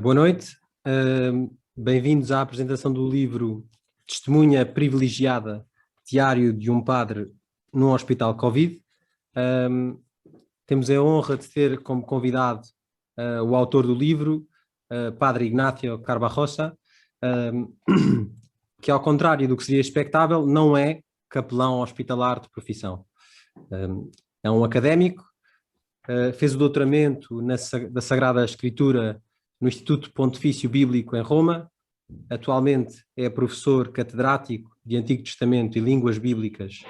Boa noite, bem-vindos à apresentação do livro Testemunha Privilegiada, Diário de um Padre num Hospital Covid. Temos a honra de ter como convidado o autor do livro, Padre Ignacio Carbarroça, que ao contrário do que seria expectável, não é capelão hospitalar de profissão. É um académico, fez o doutoramento da Sagrada Escritura no Instituto Pontifício Bíblico em Roma. Atualmente é professor catedrático de Antigo Testamento e Línguas Bíblicas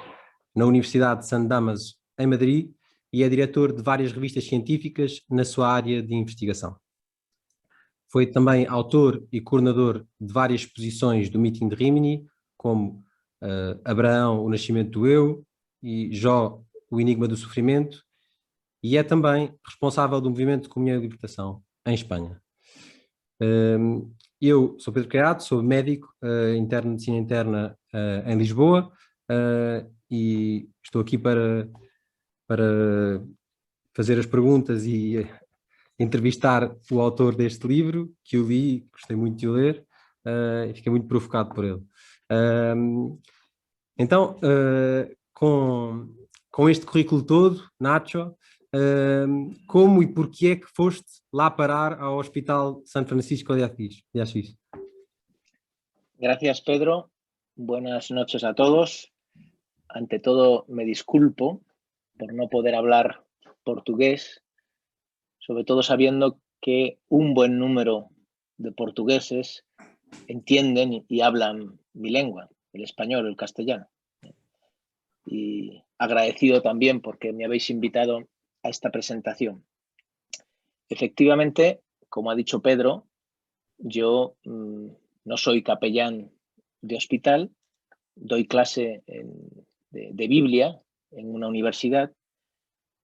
na Universidade de San Damaso, em Madrid, e é diretor de várias revistas científicas na sua área de investigação. Foi também autor e coordenador de várias exposições do Meeting de Rimini, como Abraão, o Nascimento do Eu, e Jó, o Enigma do Sofrimento, e é também responsável do Movimento de Comunhão e Libertação em Espanha. Eu sou Pedro Caiado, sou médico, interno de medicina interna em Lisboa, e estou aqui para fazer as perguntas e entrevistar o autor deste livro, que eu li, gostei muito de o ler, e fiquei muito provocado por ele. Então, com este currículo todo, Nacho, como e porquê é que foste lá parar ao Hospital San Francisco de Asís? Gracias, Pedro. Buenas noches a todos. Ante todo, me disculpo por no poder hablar portugués, sobre todo sabiendo que un buen número de portugueses entienden y hablan mi lengua, el español, el castellano. Y agradecido también porque me habéis invitado a esta presentación. Efectivamente, como ha dicho Pedro, yo no soy capellán de hospital, doy clase de Biblia en una universidad,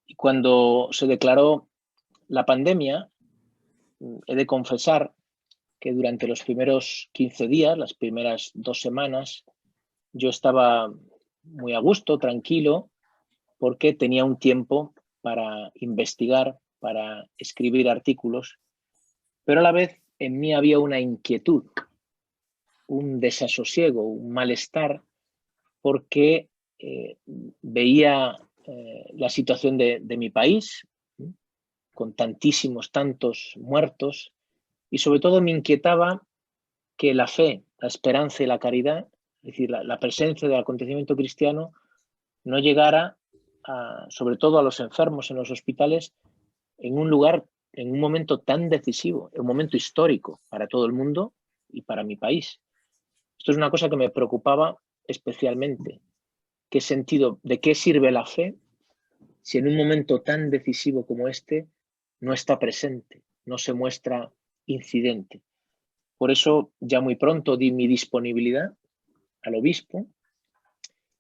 y cuando se declaró la pandemia, he de confesar que durante los primeros 15 días, las primeras 2 semanas, yo estaba muy a gusto, tranquilo, porque tenía un tiempo para investigar, para escribir artículos, pero a la vez en mí había una inquietud, un desasosiego, un malestar, porque veía la situación de mi país, con tantos muertos, y sobre todo me inquietaba que la fe, la esperanza y la caridad, es decir, la presencia del acontecimiento cristiano, no llegara, sobre todo a los enfermos en los hospitales, en un lugar, en un momento tan decisivo, un momento histórico para todo el mundo y para mi país. Esto es una cosa que me preocupaba especialmente. ¿Qué sentido, de qué sirve la fe si en un momento tan decisivo como este no está presente, no se muestra incidente? Por eso ya muy pronto di mi disponibilidad al obispo,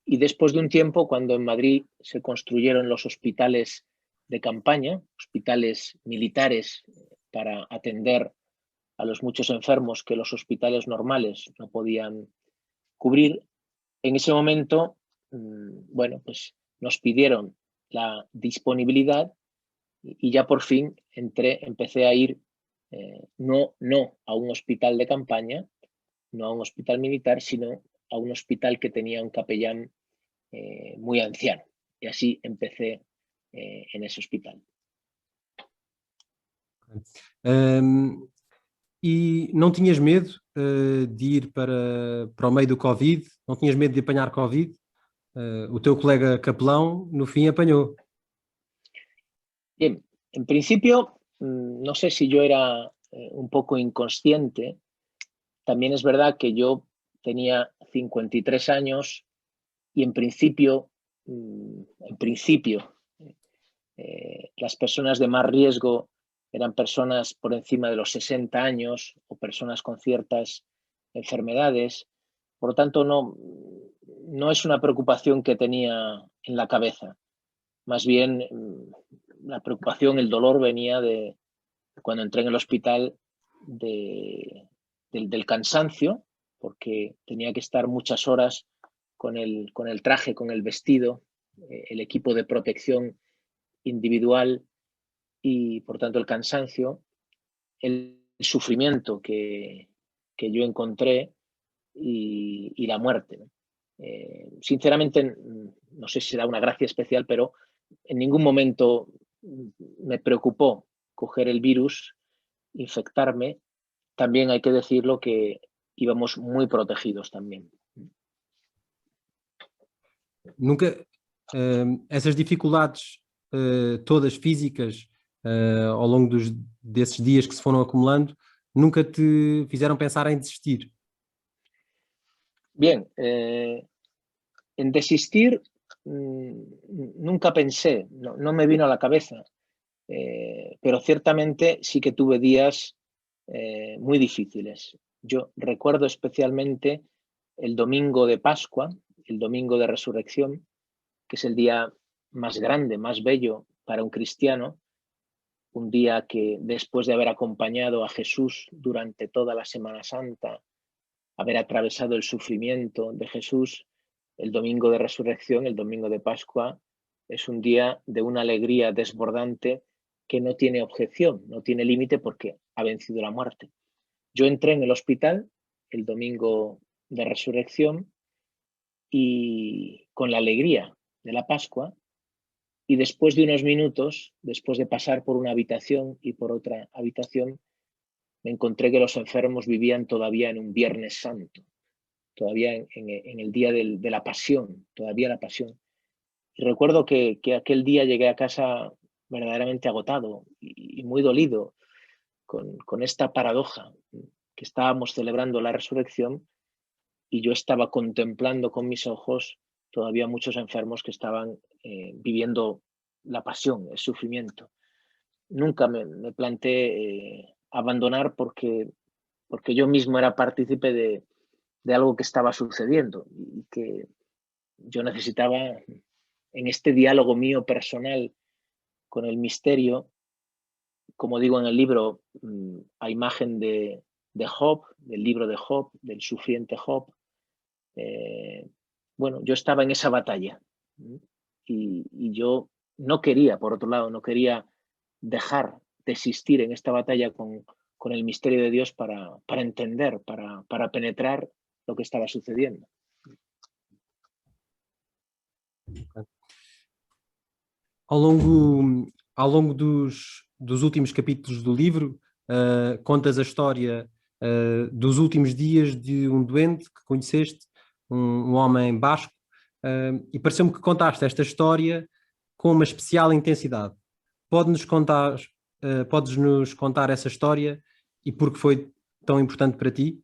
y después de un tiempo, cuando en Madrid se construyeron los hospitales de campaña, hospitales militares para atender a los muchos enfermos que los hospitales normales no podían cubrir, en ese momento, bueno, pues nos pidieron la disponibilidad y ya por fin empecé a ir no a un hospital de campaña, no a un hospital militar, sino a un hospital que tenía un capellán muy anciano. Y así empecé en ese hospital. E não tinhas medo de ir para o meio do Covid? Não tinhas medo de apanhar Covid? O teu colega capelão, no fim, apanhou. Bien, en principio, no sé si yo era un poco inconsciente. También es verdad que yo tenía 53 años y en principio, las personas de más riesgo eran personas por encima de los 60 años o personas con ciertas enfermedades. Por lo tanto, no es una preocupación que tenía en la cabeza. Más bien, la preocupación, el dolor venía de cuando entré en el hospital del cansancio, porque tenía que estar muchas horas con el traje, con el vestido, el equipo de protección individual, y por tanto el cansancio, el sufrimiento que yo encontré y la muerte, ¿no? Sinceramente, no sé si da una gracia especial, pero en ningún momento me preocupó coger el virus, infectarme. También hay que decirlo que íbamos muy protegidos también. Nunca, essas dificuldades todas físicas ao longo desses dias que se foram acumulando, nunca te fizeram pensar em desistir? Bien, en desistir nunca pensé, no me vino a la cabeza, pero ciertamente sí que tuve días muy difíciles. Yo recuerdo especialmente el domingo de Pascua, el domingo de Resurrección, que es el día más grande, más bello para un cristiano, un día que después de haber acompañado a Jesús durante toda la Semana Santa, haber atravesado el sufrimiento de Jesús, el domingo de Resurrección, el domingo de Pascua, es un día de una alegría desbordante que no tiene objeción, no tiene límite porque ha vencido la muerte. Yo entré en el hospital el domingo de Resurrección y con la alegría de la Pascua, y después de unos minutos, después de pasar por una habitación y por otra habitación, me encontré que los enfermos vivían todavía en un Viernes Santo, todavía en el día de la pasión, todavía la pasión. Y recuerdo que aquel día llegué a casa verdaderamente agotado y muy dolido con esta paradoja, que estábamos celebrando la resurrección y yo estaba contemplando con mis ojos todavía muchos enfermos que estaban viviendo la pasión, el sufrimiento. Nunca me planteé abandonar porque yo mismo era partícipe de algo que estaba sucediendo y que yo necesitaba, en este diálogo mío personal con el misterio, como digo en el libro, a imagen de Job, del libro de Job, del sufriente Job. Bueno, yo estaba en esa batalla y yo no quería, por otro lado, no quería dejar de existir en esta batalla con el misterio de Dios para entender, para penetrar lo que estaba sucediendo. Ao longo dos últimos capítulos do livro, contas a história dos últimos dias de um doente que conheceste, um homem basco, e pareceu-me que contaste esta história com uma especial intensidade. Podes-nos contar essa história e por que foi tão importante para ti?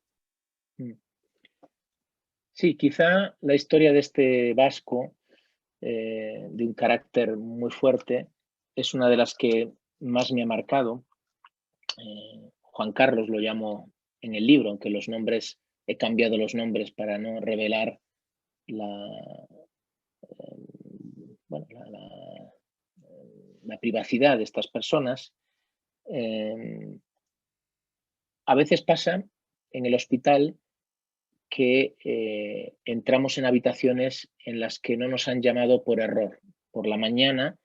Sí, quizá la historia de este vasco, de un carácter muy fuerte, es una de las que más me ha marcado. Juan Carlos lo llamo en el libro, aunque los nombres, he cambiado los nombres para no revelar bueno, la privacidad de estas personas. A veces pasa en el hospital que entramos en habitaciones en las que no nos han llamado por error. Por la mañana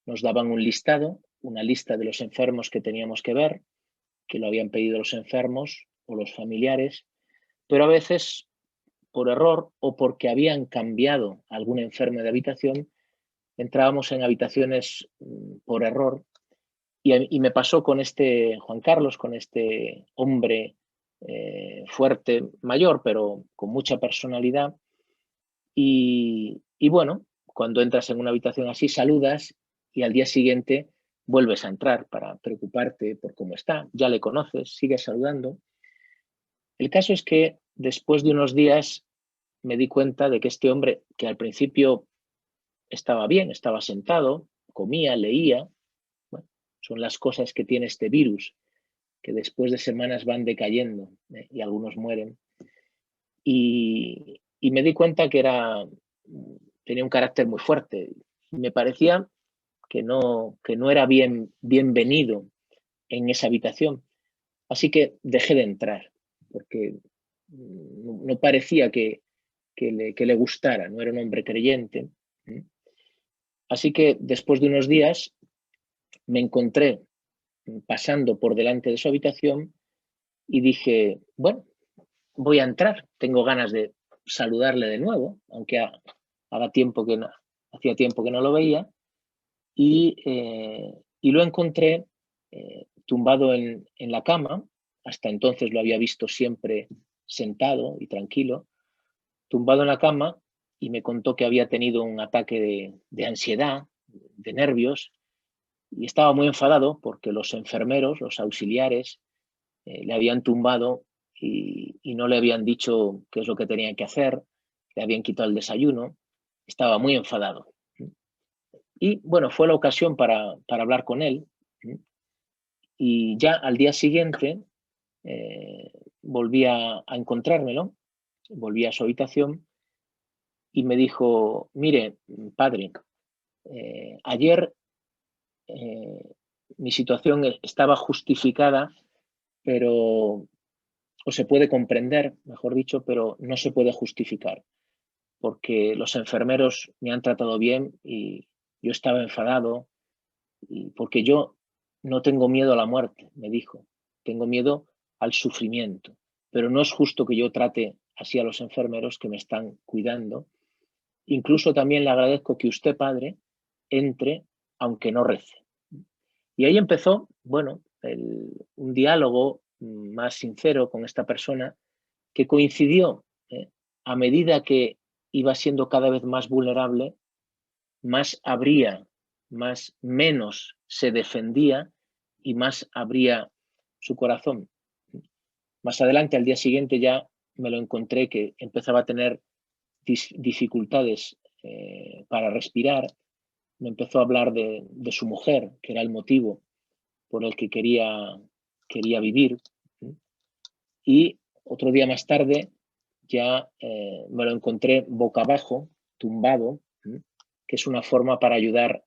nos daban un listado, una lista de los enfermos que teníamos que ver, que lo habían pedido los enfermos o los familiares, pero a veces por error o porque habían cambiado algún enfermo de habitación, entrábamos en habitaciones por error. Y me pasó con este Juan Carlos, con este hombre fuerte, mayor, pero con mucha personalidad. Y bueno, cuando entras en una habitación así, saludas y al día siguiente vuelves a entrar para preocuparte por cómo está. Ya le conoces, sigues saludando. El caso es que después de unos días me di cuenta de que este hombre, que al principio estaba bien, estaba sentado, comía, leía, bueno, son las cosas que tiene este virus, que después de semanas van decayendo y algunos mueren. Y me di cuenta que tenía un carácter muy fuerte. Me parecía que no era bienvenido en esa habitación. Así que dejé de entrar, porque no parecía que le gustara, no era un hombre creyente. Así que después de unos días me encontré pasando por delante de su habitación y dije, bueno, voy a entrar, tengo ganas de saludarle de nuevo, aunque hacía tiempo que no lo veía, y lo encontré tumbado en la cama. Hasta entonces lo había visto siempre sentado y tranquilo, tumbado en la cama, y me contó que había tenido un ataque de ansiedad, de nervios, y estaba muy enfadado porque los enfermeros, los auxiliares, le habían tumbado y no le habían dicho qué es lo que tenían que hacer, le habían quitado el desayuno, estaba muy enfadado. Y bueno, fue la ocasión para hablar con él, y ya al día siguiente volví a encontrármelo, volví a su habitación y me dijo, mire, padre, ayer mi situación estaba justificada, pero, o se puede comprender, mejor dicho, pero no se puede justificar, porque los enfermeros me han tratado bien y yo estaba enfadado, y porque yo no tengo miedo a la muerte, me dijo, tengo miedo al sufrimiento, pero no es justo que yo trate así a los enfermeros que me están cuidando. Incluso también le agradezco que usted, padre, entre aunque no rece. Y ahí empezó, bueno, un diálogo más sincero con esta persona, que coincidió a medida que iba siendo cada vez más vulnerable, más abría, menos se defendía y más abría su corazón. Más adelante, al día siguiente, ya me lo encontré que empezaba a tener dificultades para respirar. Me empezó a hablar de su mujer, que era el motivo por el que quería vivir. Y otro día más tarde ya me lo encontré boca abajo, tumbado, que es una forma para ayudar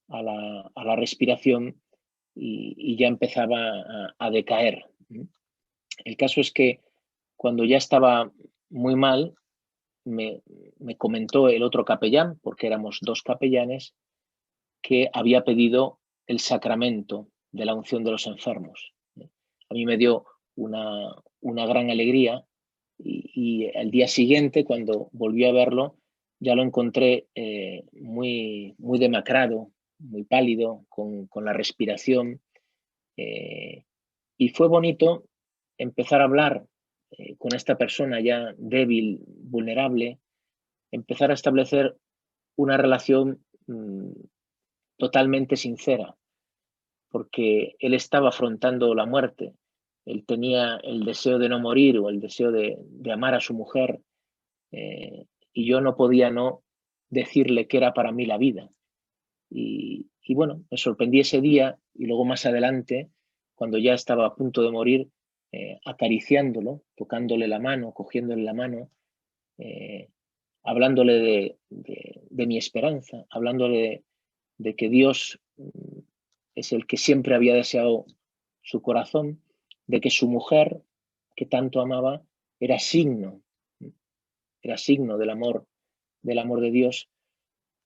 a la respiración, y ya empezaba a decaer. El caso es que cuando ya estaba muy mal, me comentó el otro capellán, porque éramos dos capellanes, que había pedido el sacramento de la unción de los enfermos. A mí me dio una gran alegría, y al día siguiente, cuando volví a verlo, ya lo encontré muy demacrado, muy pálido, con la respiración. Y fue bonito empezar a hablar con esta persona ya débil, vulnerable, empezar a establecer una relación totalmente sincera, porque él estaba afrontando la muerte, él tenía el deseo de no morir o el deseo de amar a su mujer, y yo no podía no decirle que era para mí la vida. Y bueno, me sorprendí ese día, y luego más adelante, cuando ya estaba a punto de morir, acariciándolo, tocándole la mano, cogiéndole la mano, hablándole de mi esperanza, hablándole de que Dios es el que siempre había deseado su corazón, de que su mujer, que tanto amaba, era signo del amor de Dios.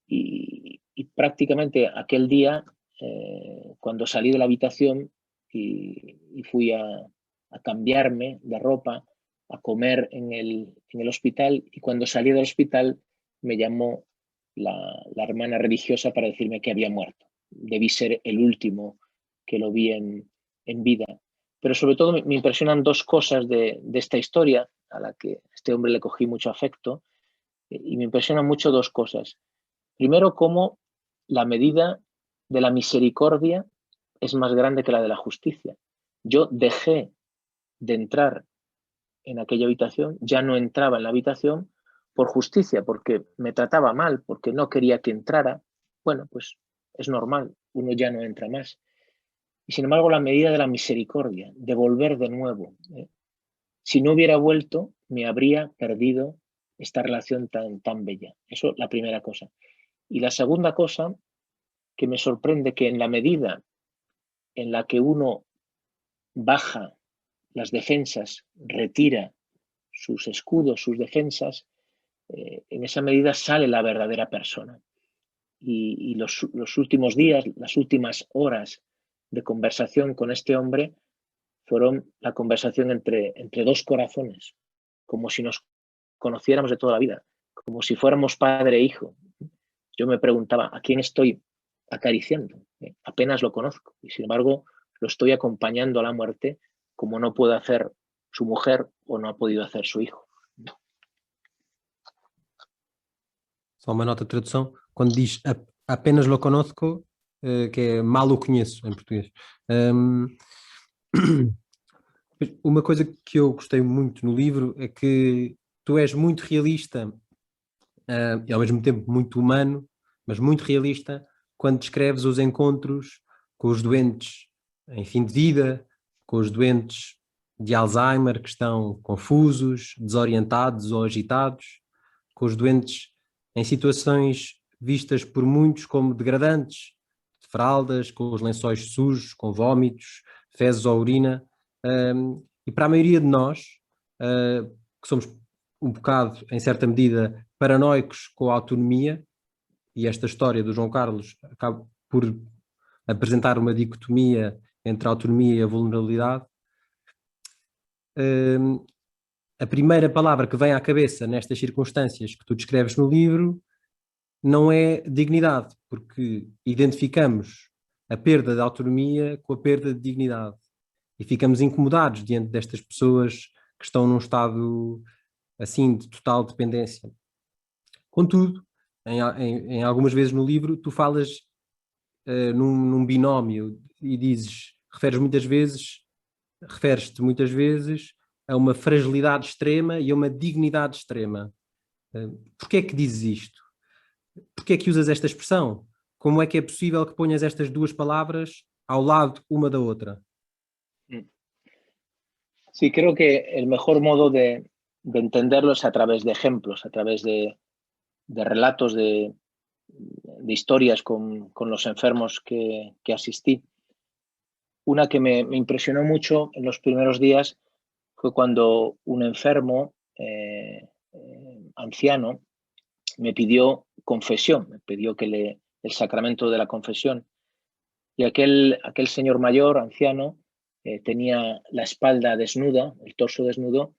Y prácticamente aquel día, cuando salí de la habitación y fui a cambiarme de ropa, a comer en el hospital, y cuando salí del hospital me llamó la hermana religiosa para decirme que había muerto. Debí ser el último que lo vi en vida. Pero sobre todo me impresionan dos cosas de esta historia, a la que a este hombre le cogí mucho afecto, y me impresionan mucho dos cosas. Primero, cómo la medida de la misericordia es más grande que la de la justicia. Yo dejé de entrar en aquella habitación, ya no entraba en la habitación por justicia, porque me trataba mal, porque no quería que entrara. Bueno, pues es normal, uno ya no entra más. Y sin embargo, la medida de la misericordia, de volver de nuevo. Si no hubiera vuelto, me habría perdido esta relación tan bella. Eso, la primera cosa. Y la segunda cosa, que me sorprende, que en la medida en la que uno baja las defensas, retira sus escudos, sus defensas, en esa medida sale la verdadera persona. Y los últimos días, las últimas horas de conversación con este hombre fueron la conversación entre dos corazones, como si nos conociéramos de toda la vida, como si fuéramos padre e hijo. Yo me preguntaba, ¿a quién estoy acariciando? Apenas lo conozco y sin embargo lo estoy acompañando a la muerte como no puede hacer su mujer o no ha podido hacer su hijo. Só uma nota de tradução, quando diz apenas lo conozco, que é mal o conheço em português. Uma coisa que eu gostei muito no livro é que tu és muito realista e ao mesmo tempo muito humano, mas muito realista quando descreves os encontros com os doentes em fim de vida, com os doentes de Alzheimer que estão confusos, desorientados ou agitados, com os doentes em situações vistas por muitos como degradantes, de fraldas, com os lençóis sujos, com vômitos, fezes ou urina. E para a maioria de nós, que somos um bocado, em certa medida, paranoicos com a autonomia, e esta história do João Carlos acaba por apresentar uma dicotomia entre a autonomia e a vulnerabilidade, a primeira palavra que vem à cabeça nestas circunstâncias que tu descreves no livro não é dignidade, porque identificamos a perda de autonomia com a perda de dignidade e ficamos incomodados diante destas pessoas que estão num estado assim de total dependência. Contudo, em algumas vezes no livro tu falas num binómio e referes-te muitas vezes a uma fragilidade extrema e a uma dignidade extrema. Porquê é que dizes isto? Porquê é que usas esta expressão? Como é que é possível que ponhas estas duas palavras ao lado uma da otra? Sí, creo que el mejor modo de entenderlo es a través de ejemplos, a través de relatos, de historias con los enfermos que asistí. Una que me impresionó mucho en los primeros días fue cuando un enfermo anciano me pidió confesión, me pidió el sacramento de la confesión. Y aquel señor mayor, anciano, tenía la espalda desnuda, el torso desnudo,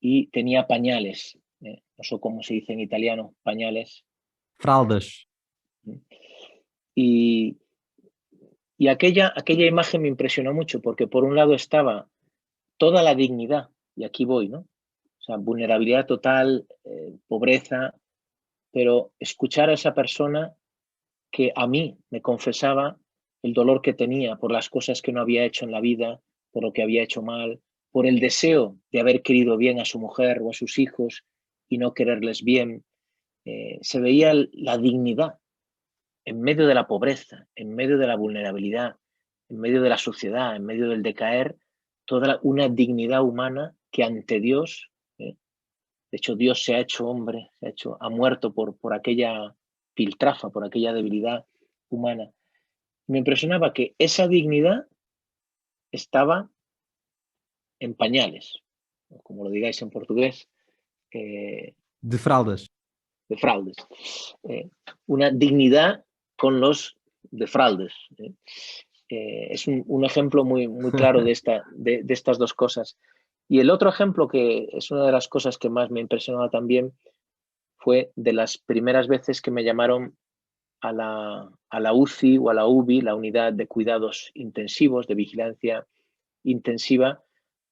y tenía pañales. No sé cómo se dice en italiano, pañales. Fraldas. Y aquella imagen me impresionó mucho, porque por un lado estaba toda la dignidad, y aquí voy, ¿no? O sea, vulnerabilidad total, pobreza, pero escuchar a esa persona que a mí me confesaba el dolor que tenía por las cosas que no había hecho en la vida, por lo que había hecho mal, por el deseo de haber querido bien a su mujer o a sus hijos y no quererles bien. Se veía la dignidad en medio de la pobreza, en medio de la vulnerabilidad, en medio de la suciedad, en medio del decaer, toda una dignidad humana que ante Dios, de hecho Dios se ha hecho hombre, ha muerto por aquella piltrafa, por aquella debilidad humana. Me impresionaba que esa dignidad estaba en pañales, como lo digáis en portugués. De fraldas. De fraldas. Una dignidad con los de fraldas. Es un ejemplo muy claro de estas dos cosas. Y el otro ejemplo, que es una de las cosas que más me impresionaba también, fue de las primeras veces que me llamaron a la UCI o a la UBI, la unidad de cuidados intensivos, de vigilancia intensiva,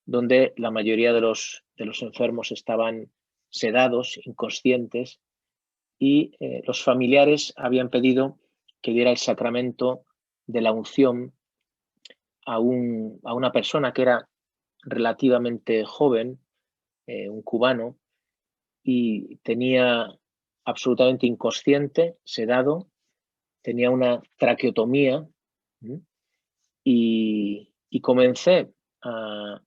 donde la mayoría de los enfermos estaban sedados, inconscientes, y los familiares habían pedido que diera el sacramento de la unción a una persona que era relativamente joven, un cubano, y tenía absolutamente inconsciente, sedado, tenía una traqueotomía, y comencé a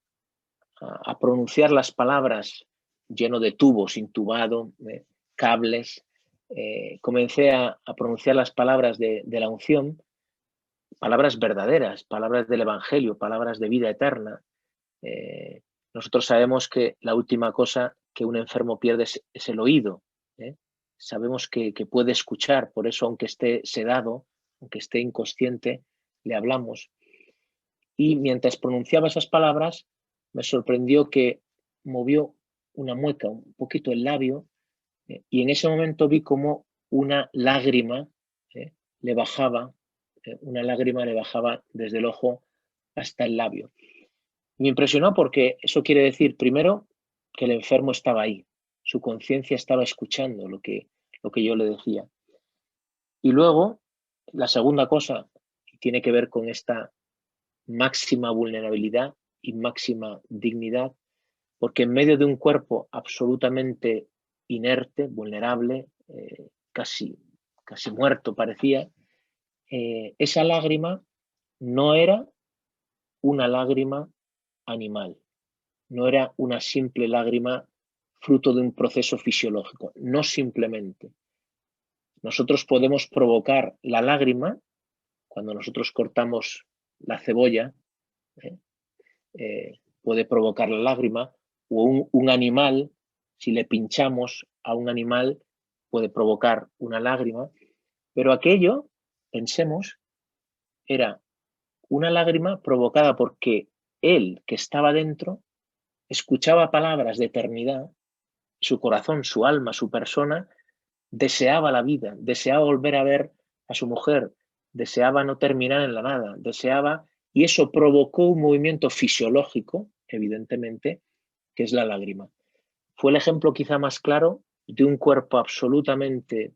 pronunciar las palabras lleno de tubos, intubado, cables. Comencé a pronunciar las palabras de la unción, palabras verdaderas, palabras del Evangelio, palabras de vida eterna. Nosotros sabemos que la última cosa que un enfermo pierde es el oído. Sabemos que puede escuchar, por eso aunque esté sedado, aunque esté inconsciente, le hablamos. y mientras pronunciaba esas palabras me sorprendió que movió una mueca, un poquito el labio, y en ese momento vi como una lágrima le bajaba, una lágrima le bajaba desde el ojo hasta el labio. Me impresionó porque eso quiere decir, primero, que el enfermo estaba ahí, su conciencia estaba escuchando lo que yo le decía. Y luego, la segunda cosa tiene que ver con esta máxima vulnerabilidad y máxima dignidad, porque en medio de un cuerpo absolutamente inerte, vulnerable, casi muerto parecía, esa lágrima no era una lágrima animal, no era una simple lágrima fruto de un proceso fisiológico, no simplemente. Nosotros podemos provocar la lágrima cuando nosotros cortamos la cebolla, puede provocar la lágrima, o un animal, si le pinchamos a un animal, puede provocar una lágrima, pero aquello, pensemos, era una lágrima provocada porque él, que estaba dentro, escuchaba palabras de eternidad, su corazón, su alma, su persona, deseaba la vida, deseaba volver a ver a su mujer, deseaba no terminar en la nada, deseaba, y eso provocó un movimiento fisiológico, evidentemente, que es la lágrima. Fue el ejemplo quizá más claro de un cuerpo absolutamente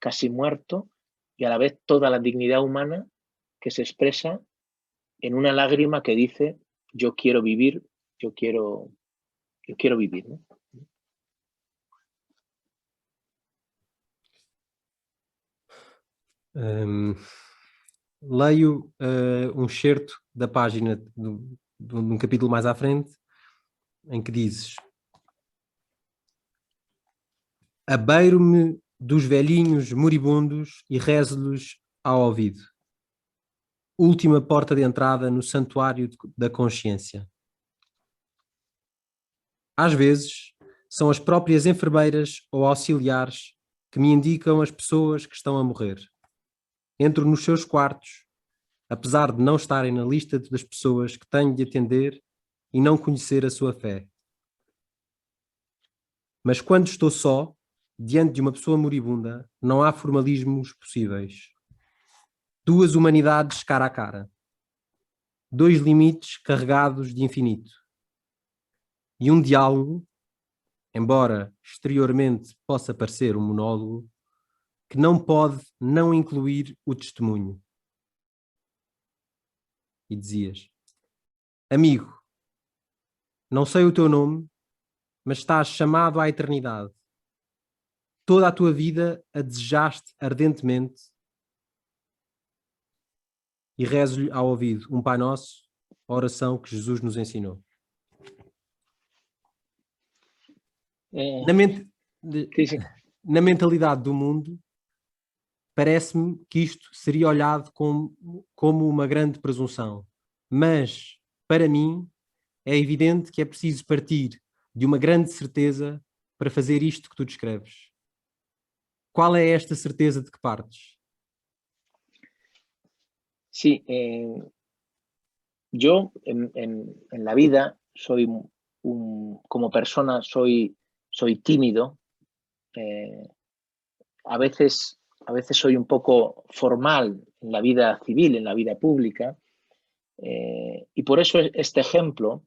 casi muerto y a la vez toda la dignidad humana que se expresa en una lágrima que dice: yo quiero vivir, yo quiero vivir, ¿no? Leio um excerto da página de um capítulo mais à frente, em que dizes: abeiro-me dos velhinhos moribundos e rezo-lhes ao ouvido. Última porta de entrada no santuário da consciência. Às vezes, são as próprias enfermeiras ou auxiliares que me indicam as pessoas que estão a morrer. Entro nos seus quartos, apesar de não estarem na lista das pessoas que tenho de atender e não conhecer a sua fé. Mas quando estou só, diante de uma pessoa moribunda, não há formalismos possíveis. Duas humanidades cara a cara. Dois limites carregados de infinito. E um diálogo, embora exteriormente possa parecer um monólogo, que não pode não incluir o testemunho. E dizias: amigo, não sei o teu nome, mas estás chamado à eternidade. Toda a tua vida a desejaste ardentemente, e rezo-lhe ao ouvido um Pai Nosso, a oração que Jesus nos ensinou. Na mentalidade do mundo, parece-me que isto seria olhado como uma grande presunção. Mas, para mim, é evidente que é preciso partir de uma grande certeza para fazer isto que tu descreves. Qual é esta certeza de que partes? Sí, yo en la vida soy como persona soy tímido, a veces soy un poco formal en la vida civil, en la vida pública, y por eso este ejemplo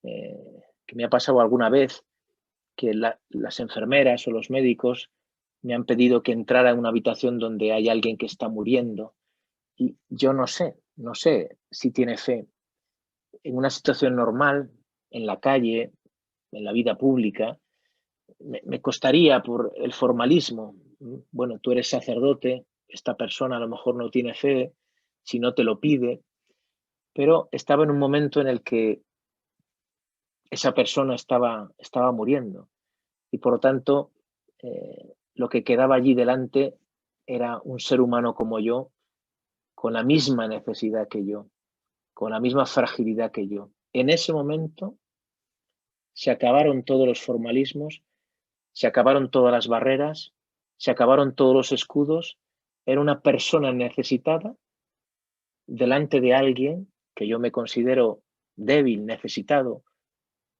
que me ha pasado alguna vez, que las enfermeras o los médicos me han pedido que entrara en una habitación donde hay alguien que está muriendo, y yo no sé si tiene fe. En una situación normal, en la calle, en la vida pública, me costaría por el formalismo. Bueno, tú eres sacerdote, esta persona a lo mejor no tiene fe, si no te lo pide, pero estaba en un momento en el que esa persona estaba muriendo y por lo tanto lo que quedaba allí delante era un ser humano como yo, con la misma necesidad que yo, con la misma fragilidad que yo. En ese momento se acabaron todos los formalismos, se acabaron todas las barreras, se acabaron todos los escudos. Era una persona necesitada delante de alguien que yo me considero débil, necesitado,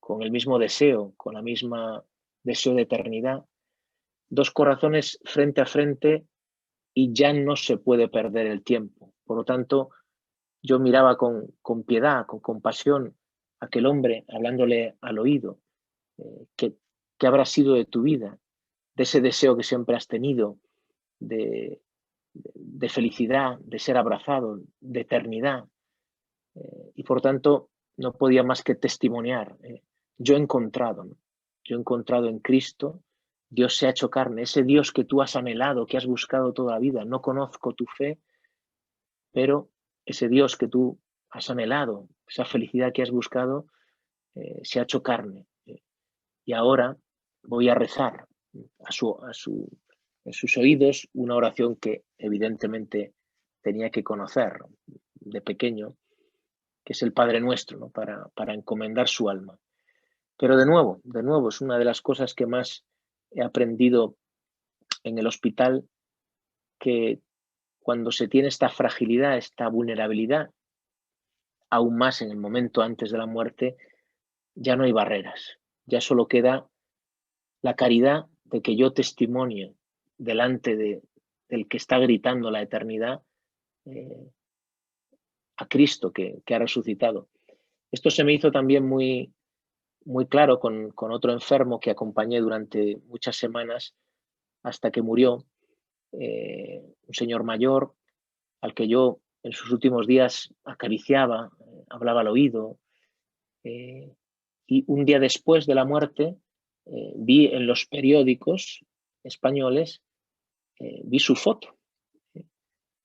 con el mismo deseo, con la misma deseo de eternidad, dos corazones frente a frente y ya no se puede perder el tiempo. Por lo tanto, yo miraba con piedad, con compasión a aquel hombre hablándole al oído. ¿Qué habrá sido de tu vida? De ese deseo que siempre has tenido, de felicidad, de ser abrazado, de eternidad. Y por tanto, no podía más que testimoniar. Yo he encontrado en Cristo, Dios se ha hecho carne, ese Dios que tú has anhelado, que has buscado toda la vida. No conozco tu fe, pero ese Dios que tú has anhelado, esa felicidad que has buscado, se ha hecho carne. Y ahora voy a rezar en sus oídos una oración que evidentemente tenía que conocer de pequeño, que es el Padre Nuestro, ¿no? para encomendar su alma. Pero de nuevo, es una de las cosas que más he aprendido en el hospital, que cuando se tiene esta fragilidad, esta vulnerabilidad, aún más en el momento antes de la muerte, ya no hay barreras, ya solo queda la caridad de que yo testimonio delante del que está gritando la eternidad, a Cristo que ha resucitado. Esto se me hizo también muy, muy claro con otro enfermo que acompañé durante muchas semanas hasta que murió, un señor mayor al que yo en sus últimos días acariciaba, hablaba al oído, y un día después de la muerte vi en los periódicos españoles, vi su foto,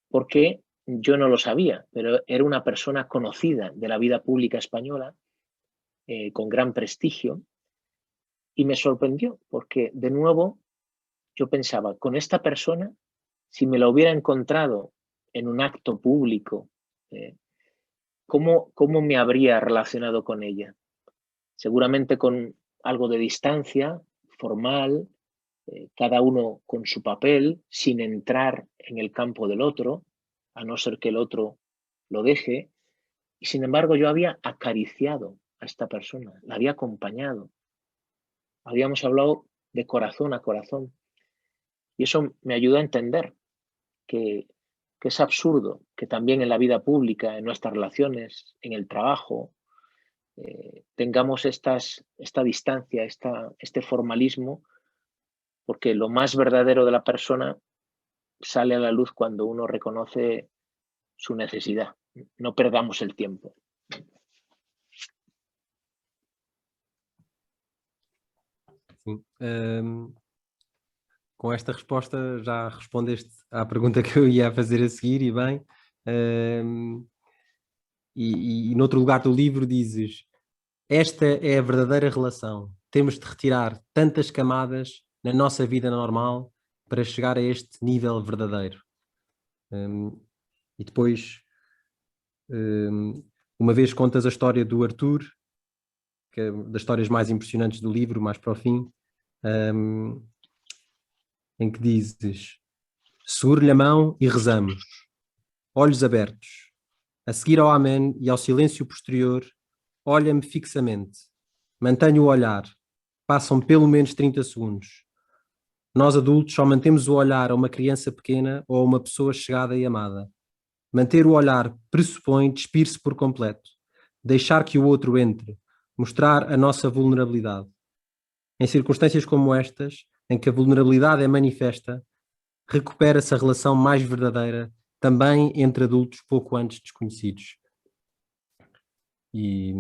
porque yo no lo sabía, pero era una persona conocida de la vida pública española, con gran prestigio, y me sorprendió porque de nuevo yo pensaba, con esta persona, si me la hubiera encontrado en un acto público, ¿cómo me habría relacionado con ella? Seguramente con algo de distancia, formal, cada uno con su papel, sin entrar en el campo del otro, a no ser que el otro lo deje. Y sin embargo, yo había acariciado a esta persona, la había acompañado, habíamos hablado de corazón a corazón. Y eso me ayudó a entender que es absurdo que también en la vida pública, en nuestras relaciones, en el trabajo, tengamos esta distancia, este formalismo, porque lo más verdadero de la persona sale a la luz cuando uno reconoce su necesidad. No perdamos el tiempo. Sim. Com esta resposta já respondeste à pergunta que eu ia fazer a seguir, e bem. E noutro lugar do livro dizes: esta é a verdadeira relação. Temos de retirar tantas camadas na nossa vida normal para chegar a este nível verdadeiro. E depois, uma vez contas a história do Arthur, que é das histórias mais impressionantes do livro, mais para o fim, em que dizes: seguro-lhe a mão e rezamos, olhos abertos. A seguir ao amém e ao silêncio posterior, olha-me fixamente. Mantenho o olhar. Passam pelo menos 30 segundos. Nós adultos só mantemos o olhar a uma criança pequena ou a uma pessoa chegada e amada. Manter o olhar pressupõe despir-se por completo, deixar que o outro entre, mostrar a nossa vulnerabilidade. Em circunstâncias como estas, em que a vulnerabilidade é manifesta, recupera-se a relação mais verdadeira, também entre adultos pouco antes desconhecidos. E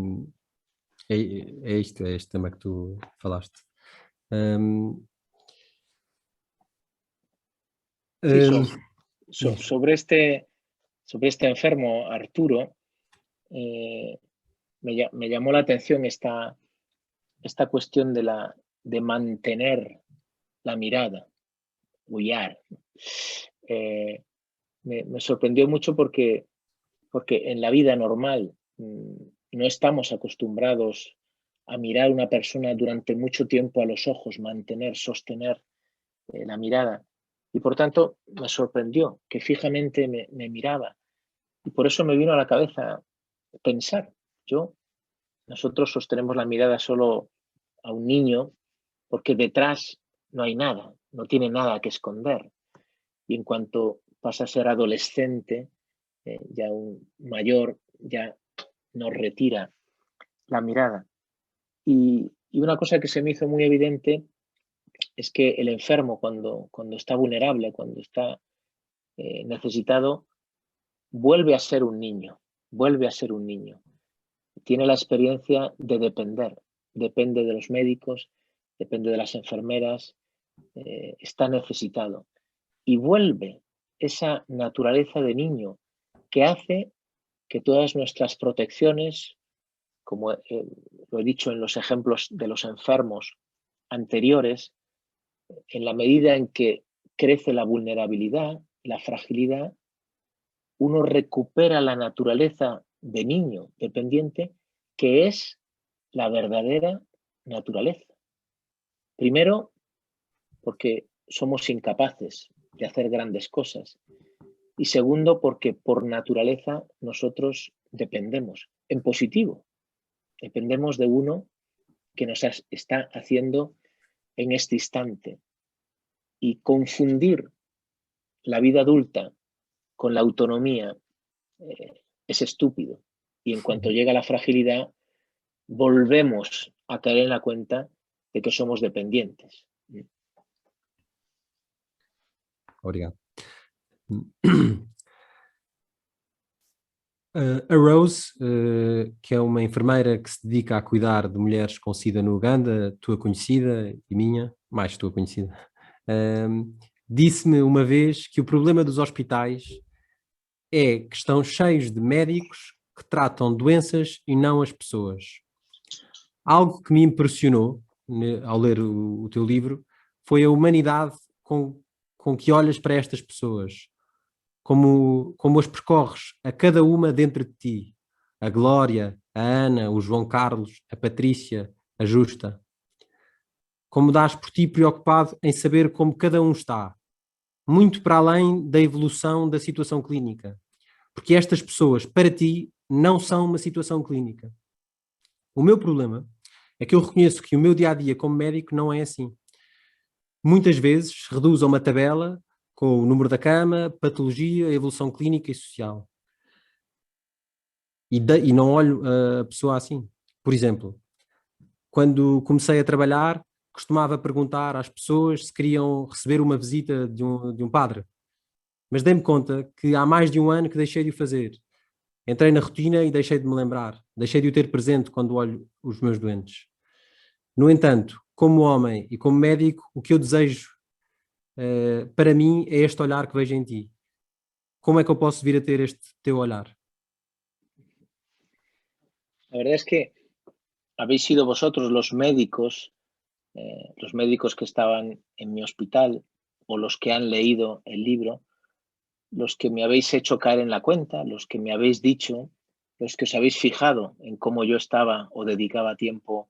é este tema que tu falaste. Sí, sobre este enfermo, Arturo, me llamó la atención esta cuestión de mantener la mirada, huyar. Me sorprendió mucho porque en la vida normal no estamos acostumbrados a mirar a una persona durante mucho tiempo a los ojos, sostener la mirada. Y por tanto me sorprendió que fijamente me miraba. Y por eso me vino a la cabeza pensar. Nosotros sostenemos la mirada solo a un niño porque detrás no hay nada, no tiene nada que esconder. Y en cuanto pasa a ser adolescente, ya un mayor, ya nos retira la mirada. Y una cosa que se me hizo muy evidente es que el enfermo, cuando está vulnerable, cuando está necesitado, vuelve a ser un niño, vuelve a ser un niño. Tiene la experiencia de depender, depende de los médicos, depende de las enfermeras, está necesitado. Y vuelve esa naturaleza de niño que hace que todas nuestras protecciones, como lo he dicho en los ejemplos de los enfermos anteriores, en la medida en que crece la vulnerabilidad, la fragilidad, uno recupera la naturaleza de niño dependiente, que es la verdadera naturaleza. Primero, porque somos incapaces de hacer grandes cosas. Y segundo, porque por naturaleza nosotros dependemos, en positivo. Dependemos de uno que nos está haciendo en este instante. Y confundir la vida adulta con la autonomía es estúpido. Y en cuanto llega la fragilidad, volvemos a caer en la cuenta de que somos dependientes. Obrigado. A Rose, que é uma enfermeira que se dedica a cuidar de mulheres com SIDA no Uganda, tua conhecida e minha, mais tua conhecida, disse-me uma vez que o problema dos hospitais é que estão cheios de médicos que tratam doenças e não as pessoas. Algo que me impressionou ao ler o teu livro foi a humanidade com que olhas para estas pessoas, como as percorres a cada uma dentro de ti. A Glória, a Ana, o João Carlos, a Patrícia, a Justa. Como dás por ti preocupado em saber como cada um está, muito para além da evolução da situação clínica. Porque estas pessoas, para ti, não são uma situação clínica. O meu problema é que eu reconheço que o meu dia-a-dia como médico não é assim. Muitas vezes reduzo a uma tabela com o número da cama, patologia, evolução clínica e social. E não olho a pessoa assim. Por exemplo, quando comecei a trabalhar, costumava perguntar às pessoas se queriam receber uma visita de um padre. Mas dei-me conta que há mais de um ano que deixei de o fazer. Entrei na rotina e deixei de me lembrar. Deixei de o ter presente quando olho os meus doentes. No entanto, como homem e como médico, o que eu desejo para mim é este olhar que vejo em ti. Como é que eu posso vir a ter este teu olhar? La verdad es que habéis sido vosotros los médicos que estaban en mi hospital o los que han leído el libro, los que me habéis hecho caer en la cuenta, los que me habéis dicho, los que os habéis fijado en cómo yo estaba o dedicaba tiempo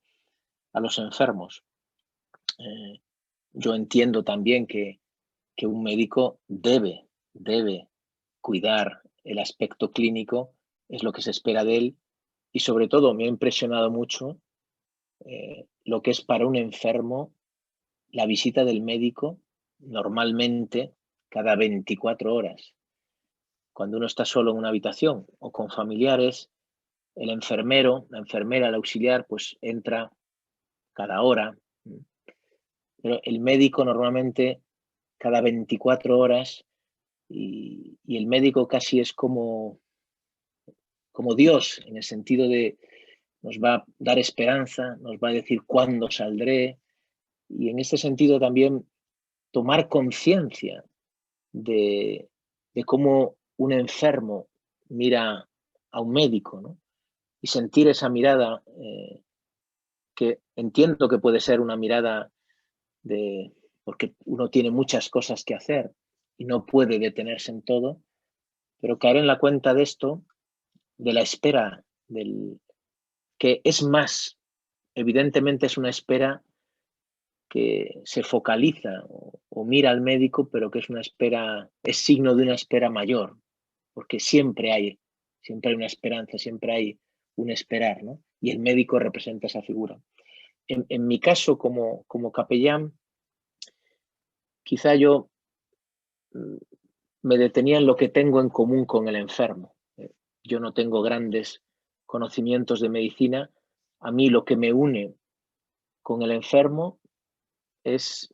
a los enfermos. Yo entiendo también que un médico debe cuidar el aspecto clínico, es lo que se espera de él, y sobre todo me ha impresionado mucho lo que es para un enfermo la visita del médico normalmente cada 24 horas. Cuando uno está solo en una habitación o con familiares, el enfermero, la enfermera, el auxiliar, pues entra cada hora. Pero el médico normalmente cada 24 horas y el médico casi es como Dios, en el sentido de nos va a dar esperanza, nos va a decir cuándo saldré. Y en este sentido también tomar conciencia de cómo un enfermo mira a un médico, ¿no? Y sentir esa mirada que entiendo que puede ser una mirada porque uno tiene muchas cosas que hacer y no puede detenerse en todo, pero caer en la cuenta de esto, de la espera, que es más, evidentemente es una espera que se focaliza o mira al médico, pero que es una espera, es signo de una espera mayor, porque siempre hay siempre hay una esperanza, siempre hay un esperar, ¿no? Y el médico representa esa figura. En mi caso, como capellán, quizá yo me detenía en lo que tengo en común con el enfermo. Yo no tengo grandes conocimientos de medicina. A mí lo que me une con el enfermo es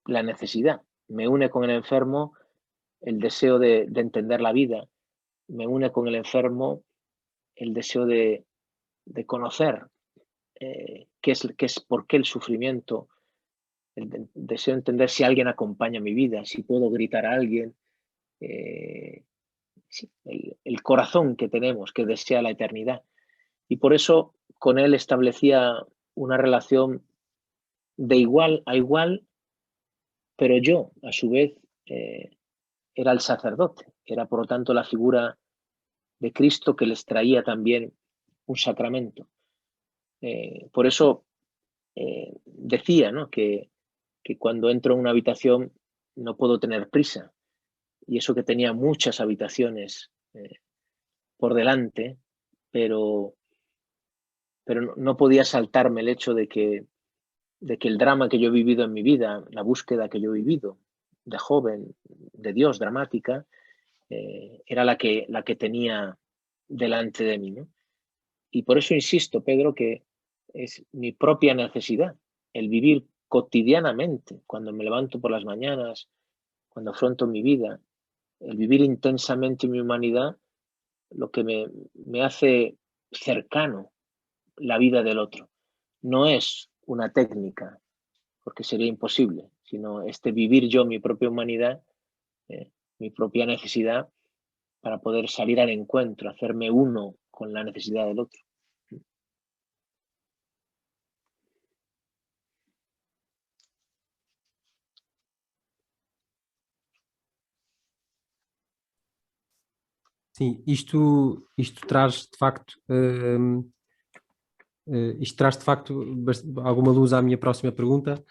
la necesidad. Me une con el enfermo el deseo de entender la vida. Me une con el enfermo el deseo de conocer qué es, por qué el sufrimiento, deseo de entender si alguien acompaña mi vida, si puedo gritar a alguien, sí, el corazón que tenemos, que desea la eternidad. Y por eso con él establecía una relación de igual a igual, pero yo, a su vez, era el sacerdote, era por lo tanto la figura de Cristo que les traía también un sacramento. Por eso decía, ¿no?, que cuando entro en una habitación no puedo tener prisa, y eso que tenía muchas habitaciones por delante, pero no podía saltarme el hecho de que el drama que yo he vivido en mi vida, la búsqueda que yo he vivido de joven, de Dios, dramática, era la que tenía delante de mí, ¿no? Y por eso insisto, Pedro, que es mi propia necesidad, el vivir cotidianamente, cuando me levanto por las mañanas, cuando afronto mi vida, el vivir intensamente mi humanidad, lo que me hace cercano la vida del otro. No es una técnica, porque sería imposible, sino vivir yo mi propia humanidad, mi propia necesidad, para poder salir al encuentro, hacerme uno con la necesidad del otro. Sim, isto traz de facto, isto traz de facto alguma luz à minha próxima pergunta,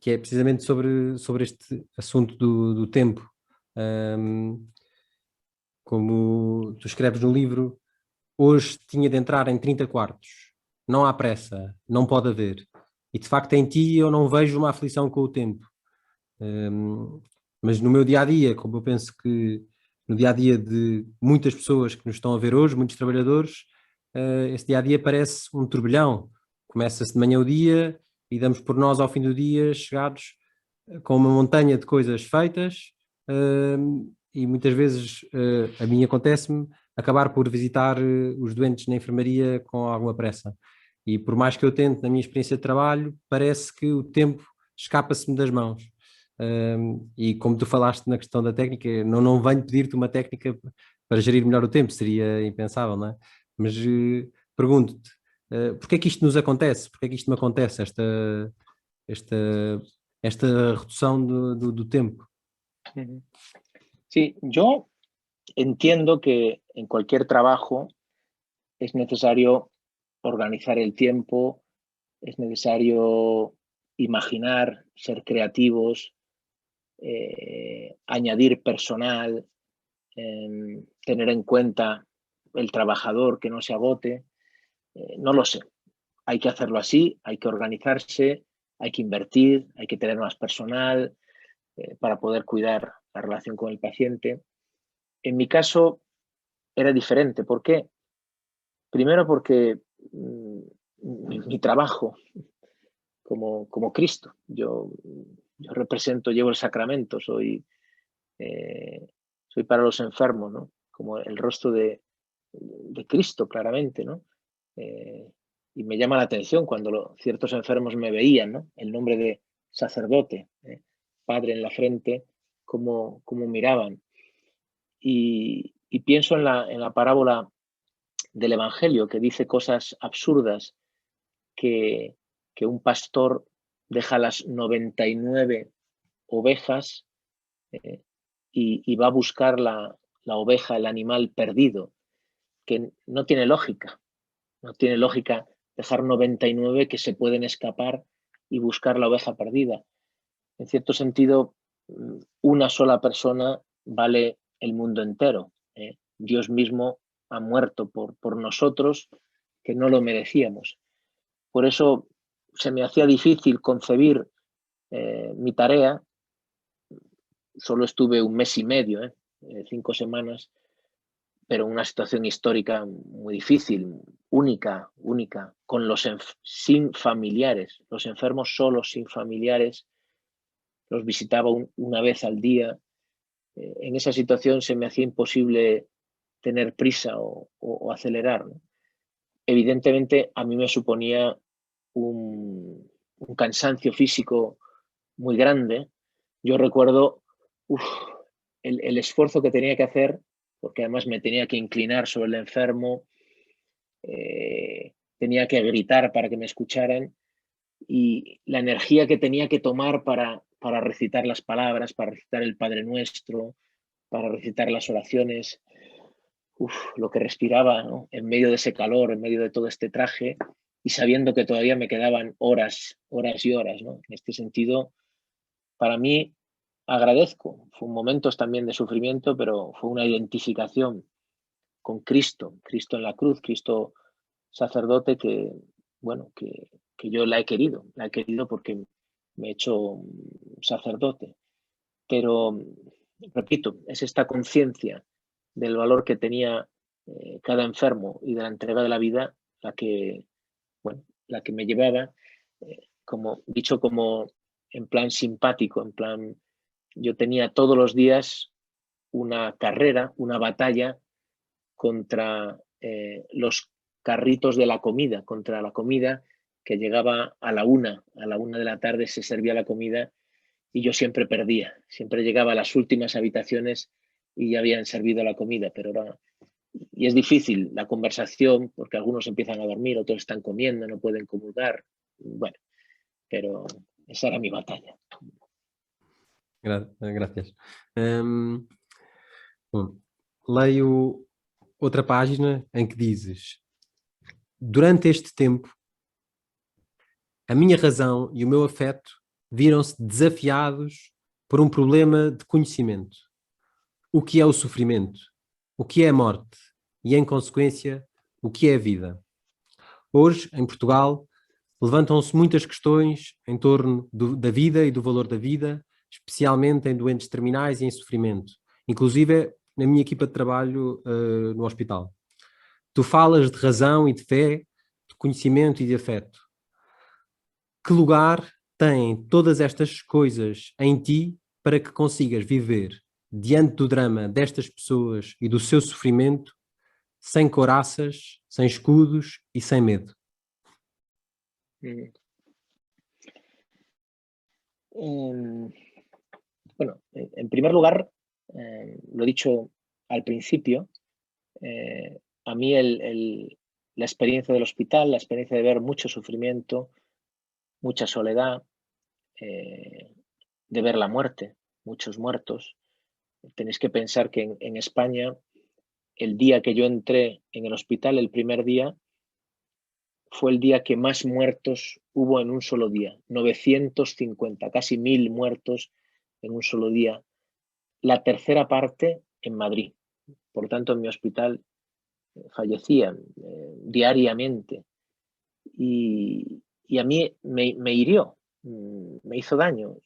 que é precisamente sobre este assunto do tempo. Como tu escreves no livro, hoje tinha de entrar em 30 quartos, não há pressa, não pode haver. E de facto em ti eu não vejo uma aflição com o tempo. Mas no meu dia a dia, como eu penso que no dia a dia de muitas pessoas que nos estão a ver hoje, muitos trabalhadores, esse dia a dia parece um turbilhão. Começa-se de manhã o dia e damos por nós ao fim do dia chegados com uma montanha de coisas feitas, e muitas vezes a mim acontece-me acabar por visitar os doentes na enfermaria com alguma pressa. E por mais que eu tente, na minha experiência de trabalho, parece que o tempo escapa-se-me das mãos. E como tu falaste na questão da técnica, não venho pedir-te uma técnica para gerir melhor o tempo, seria impensável, não é? Mas pergunto-te, porque é que isto nos acontece? Porque é que isto me acontece, esta redução do tempo? Sí, yo entiendo que en cualquier trabajo es necesario organizar el tiempo, es necesario imaginar, ser creativos, añadir personal, tener en cuenta el trabajador que no se agote. No lo sé. Hay que hacerlo así, hay que organizarse, hay que invertir, hay que tener más personal para poder cuidar la relación con el paciente. En mi caso era diferente. ¿Por qué? Primero porque mi trabajo como Cristo, yo represento, llevo el sacramento, soy para los enfermos, ¿no? Como el rostro de Cristo, claramente, ¿no? Y me llama la atención cuando ciertos enfermos me veían, ¿no? El nombre de sacerdote, padre en la frente, cómo miraban. Y pienso en la parábola del Evangelio, que dice cosas absurdas, que un pastor deja las 99 ovejas y va a buscar la oveja, el animal perdido, que no tiene lógica. No tiene lógica dejar 99 que se pueden escapar y buscar la oveja perdida. En cierto sentido, una sola persona vale el mundo entero. Dios mismo ha muerto por nosotros, que no lo merecíamos. Por eso se me hacía difícil concebir mi tarea. Solo estuve un mes y medio, 5 semanas, pero en una situación histórica muy difícil, única, con sin familiares, los enfermos solos, sin familiares, los visitaba una vez al día. En esa situación se me hacía imposible tener prisa o acelerar, ¿no? Evidentemente a mí me suponía un cansancio físico muy grande. Yo recuerdo el esfuerzo que tenía que hacer, porque además me tenía que inclinar sobre el enfermo, tenía que gritar para que me escucharan, y la energía que tenía que tomar para recitar las palabras, para recitar el Padre Nuestro, para recitar las oraciones, lo que respiraba, ¿no? En medio de ese calor, en medio de todo este traje, y sabiendo que todavía me quedaban horas y horas, ¿no? En este sentido, para mí, agradezco. Fue momentos también de sufrimiento, pero fue una identificación con Cristo, Cristo en la cruz, Cristo sacerdote, que, bueno, que yo la he querido porque me he hecho sacerdote. Pero, repito, es esta conciencia del valor que tenía cada enfermo y de la entrega de la vida la que, bueno, la que me llevaba, como dicho, como en plan simpático, en plan, yo tenía todos los días una carrera, una batalla contra los carritos de la comida, contra la comida que llegaba a la 1 de la tarde se servía la comida y yo siempre perdía, siempre llegaba a las últimas habitaciones y ya habían servido la comida, pero era, y es difícil la conversación porque algunos empiezan a dormir, otros están comiendo, no pueden comulgar, bueno, pero esa era mi batalla. Gracias. Bom, leio outra página em que dizes: durante este tempo, a minha razão e o meu afeto viram-se desafiados por um problema de conhecimento. O que é o sofrimento? O que é a morte? E, em consequência, o que é a vida? Hoje, em Portugal, levantam-se muitas questões em torno da vida e do valor da vida, especialmente em doentes terminais e em sofrimento, inclusive na minha equipa de trabalho no hospital. Tu falas de razão e de fé, de conhecimento e de afeto. Que lugar têm todas estas coisas em ti para que consigas viver diante do drama destas pessoas e do seu sofrimento sem couraças, sem escudos e sem medo? Bueno, en primer lugar, lo he dicho al principio, a mí la experiencia del hospital, la experiencia de ver mucho sufrimiento, mucha soledad, de ver la muerte, muchos muertos. Tenéis que pensar que en España, el día que yo entré en el hospital, el primer día, fue el día que más muertos hubo en un solo día, 950, casi 1000 muertos en un solo día. La tercera parte en Madrid. Por tanto, en mi hospital fallecían diariamente. Y a mí me hirió, me hizo daño.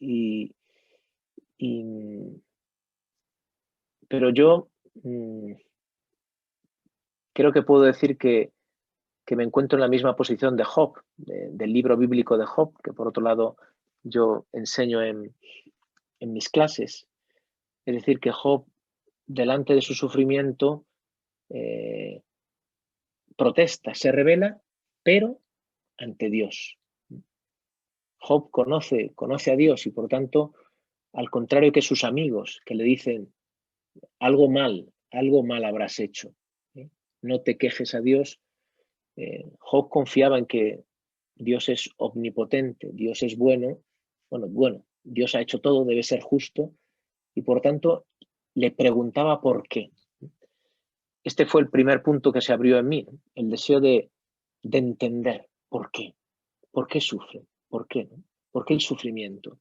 Pero yo creo que puedo decir que me encuentro en la misma posición de Job, del libro bíblico de Job, que por otro lado yo enseño en mis clases. Es decir, que Job, delante de su sufrimiento, protesta, se revela, pero ante Dios. Job conoce a Dios y por tanto, al contrario que sus amigos que le dicen algo mal habrás hecho, no te quejes a Dios, Job confiaba en que Dios es omnipotente, Dios es bueno, Dios ha hecho todo, debe ser justo y por tanto le preguntaba por qué. Este fue el primer punto que se abrió en mí, el deseo de entender por qué sufre, por qué el sufrimiento.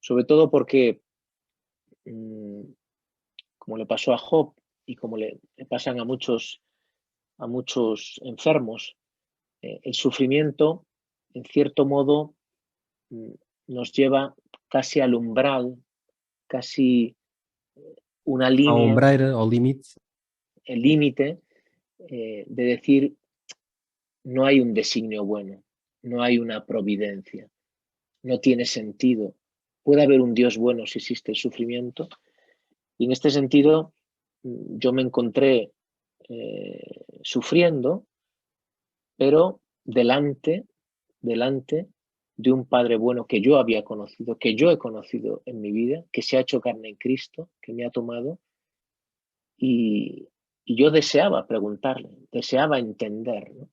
Sobre todo porque, como le pasó a Job, y como le pasan a muchos enfermos, el sufrimiento, en cierto modo, nos lleva casi al umbral, casi una À línea, ombreira, ao limite. el límite de decir, no hay un designio bueno, no hay una providencia, no tiene sentido. Puede haber un Dios bueno si existe el sufrimiento. Y en este sentido, yo me encontré sufriendo, pero delante de un Padre bueno que yo había conocido, que yo he conocido en mi vida, que se ha hecho carne en Cristo, que me ha tomado, y yo deseaba preguntarle, deseaba entender, ¿no?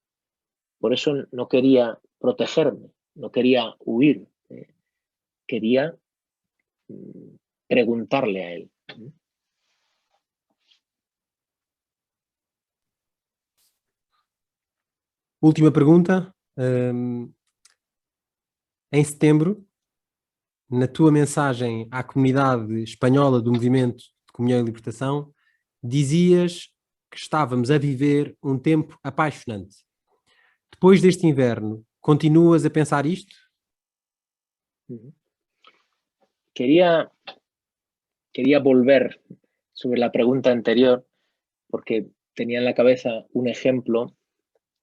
Por eso no quería protegerme, no quería huir, quería preguntarle a él. Última pergunta. Em setembro, na tua mensagem à comunidade espanhola do Movimento de Comunhão e Libertação, dizias que estávamos a viver um tempo apaixonante. Depois deste inverno, continuas a pensar isto? Quería volver sobre la pregunta anterior porque tenía en la cabeza un ejemplo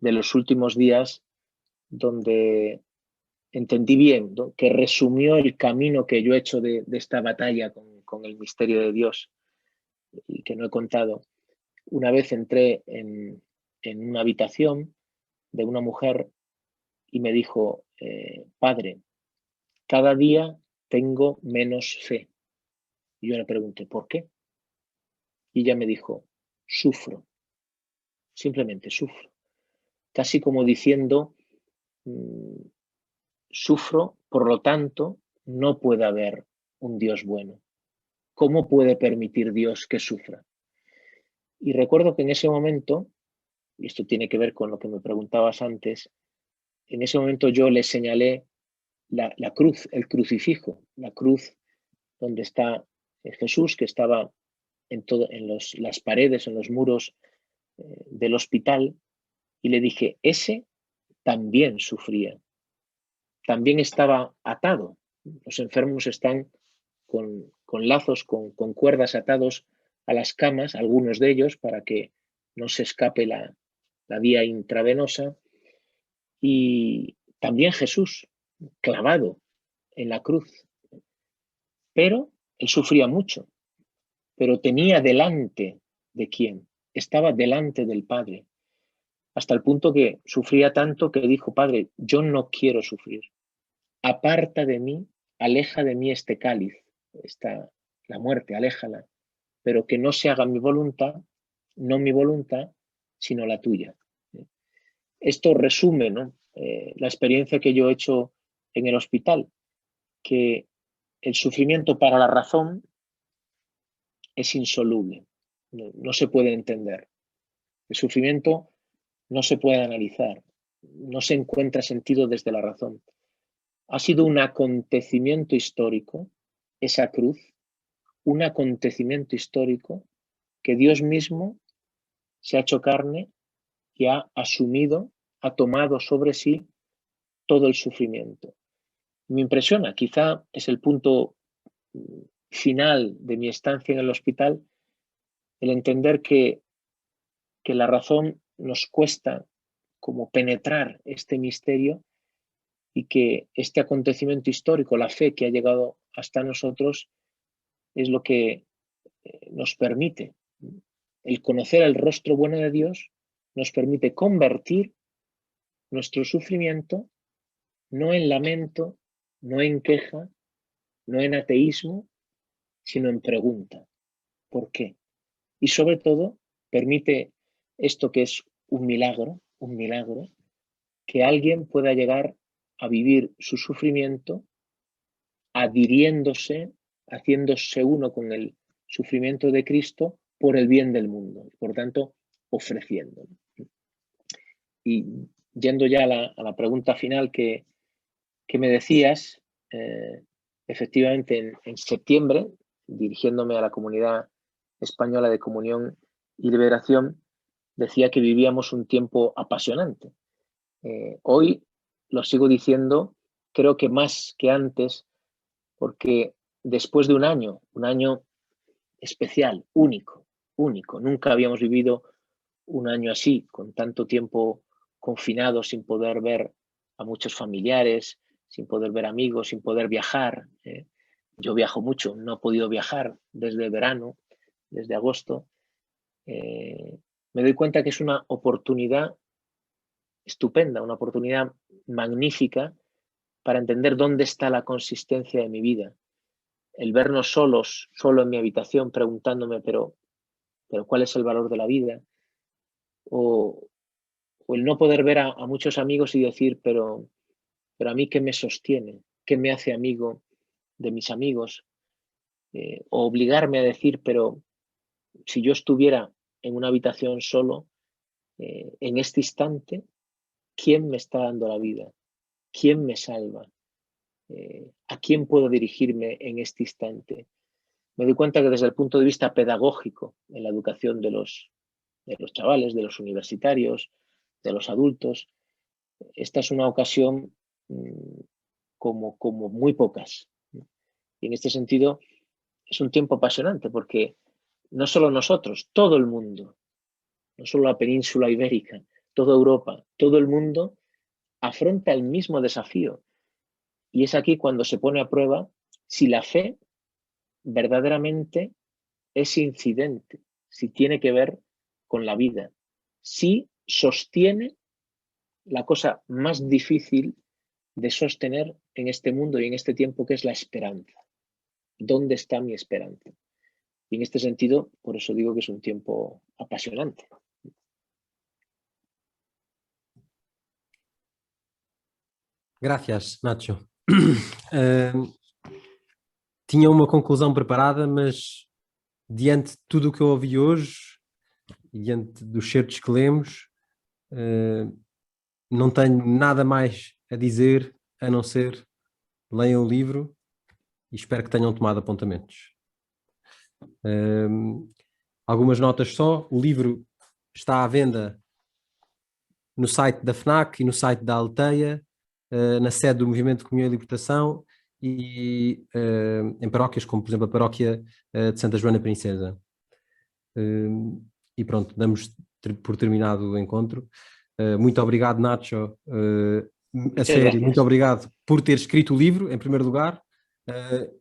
de los últimos días donde entendí bien, ¿no?, que resumió el camino que yo he hecho de esta batalla con el misterio de Dios y que no he contado. Una vez entré en una habitación de una mujer y me dijo, padre, cada día tengo menos fe. Y yo le pregunté, ¿por qué? Y ella me dijo, sufro, simplemente sufro. Casi como diciendo, sufro, por lo tanto, no puede haber un Dios bueno. ¿Cómo puede permitir Dios que sufra? Y recuerdo que en ese momento, y esto tiene que ver con lo que me preguntabas antes, en ese momento yo le señalé la cruz, el crucifijo, la cruz donde está Jesús, que estaba en las paredes, en los muros del hospital, y le dije, ese también sufría, también estaba atado. Los enfermos están con lazos, con cuerdas atados a las camas, algunos de ellos, para que no se escape la vía intravenosa. Y también Jesús, clavado en la cruz. Pero él sufría mucho, pero tenía delante de quién, estaba delante del Padre, hasta el punto que sufría tanto que dijo, Padre, yo no quiero sufrir, aparta de mí, aleja de mí este cáliz, la muerte, aléjala, pero que no se haga mi voluntad, no mi voluntad, sino la tuya. Esto resume, ¿no?, la experiencia que yo he hecho en el hospital, que el sufrimiento para la razón es insoluble, no se puede entender. El sufrimiento no se puede analizar, no se encuentra sentido desde la razón. Ha sido un acontecimiento histórico, esa cruz, un acontecimiento histórico que Dios mismo se ha hecho carne y ha asumido, ha tomado sobre sí todo el sufrimiento. Me impresiona, quizá es el punto final de mi estancia en el hospital, el entender que la razón nos cuesta como penetrar este misterio y que este acontecimiento histórico, la fe que ha llegado hasta nosotros, es lo que nos permite. El conocer el rostro bueno de Dios nos permite convertir nuestro sufrimiento no en lamento, no en queja, no en ateísmo, sino en pregunta. ¿Por qué? Y sobre todo, permite esto que es un milagro, que alguien pueda llegar a vivir su sufrimiento adhiriéndose, haciéndose uno con el sufrimiento de Cristo por el bien del mundo, por tanto, ofreciendo. Y yendo ya a la pregunta final que me decías, efectivamente en septiembre, dirigiéndome a la comunidad española de comunión y liberación, decía que vivíamos un tiempo apasionante. Hoy lo sigo diciendo, creo que más que antes, porque después de un año especial, único, nunca habíamos vivido un año así, con tanto tiempo confinado, sin poder ver a muchos familiares, sin poder ver amigos, sin poder viajar. Yo viajo mucho, no he podido viajar desde verano, desde agosto. Me doy cuenta que es una oportunidad estupenda, una oportunidad magnífica para entender dónde está la consistencia de mi vida. El vernos solos, solo en mi habitación, preguntándome, pero ¿cuál es el valor de la vida? O el no poder ver a muchos amigos y decir, pero a mí, ¿qué me sostiene? ¿Qué me hace amigo de mis amigos? O obligarme a decir, pero si yo estuviera en una habitación solo, en este instante, ¿quién me está dando la vida? ¿Quién me salva? ¿A quién puedo dirigirme en este instante? Me doy cuenta que desde el punto de vista pedagógico, en la educación de los chavales, de los universitarios, de los adultos, esta es una ocasión como muy pocas. Y en este sentido es un tiempo apasionante porque no solo nosotros, todo el mundo, no solo la península ibérica, toda Europa, todo el mundo afronta el mismo desafío. Y es aquí cuando se pone a prueba si la fe verdaderamente es incidente, si tiene que ver con la vida, si sostiene la cosa más difícil de sostener en este mundo y en este tiempo, que es la esperanza. ¿Dónde está mi esperanza? Y en este sentido, por eso digo que es un tiempo apasionante. Gracias, Nacho. Tinha uma conclusão preparada, mas diante de tudo o que eu ouvi hoje e diante dos certos que lemos, não tenho nada mais a dizer a não ser leiam o livro e espero que tenham tomado apontamentos. Algumas notas só. O livro está à venda no site da FNAC e no site da Alteia, na sede do Movimento de Comunhão e Libertação e em paróquias como, por exemplo, a paróquia de Santa Joana Princesa. E pronto, damos por terminado o encontro. Muito obrigado, Nacho. A sério, muito obrigado por ter escrito o livro, em primeiro lugar,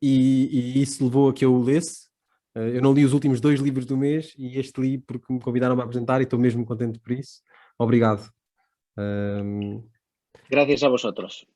e isso levou a que eu o lesse. Eu não li os últimos 2 livros do mês e este li porque me convidaram a apresentar e estou mesmo contente por isso. Obrigado. Gracias a vosotros.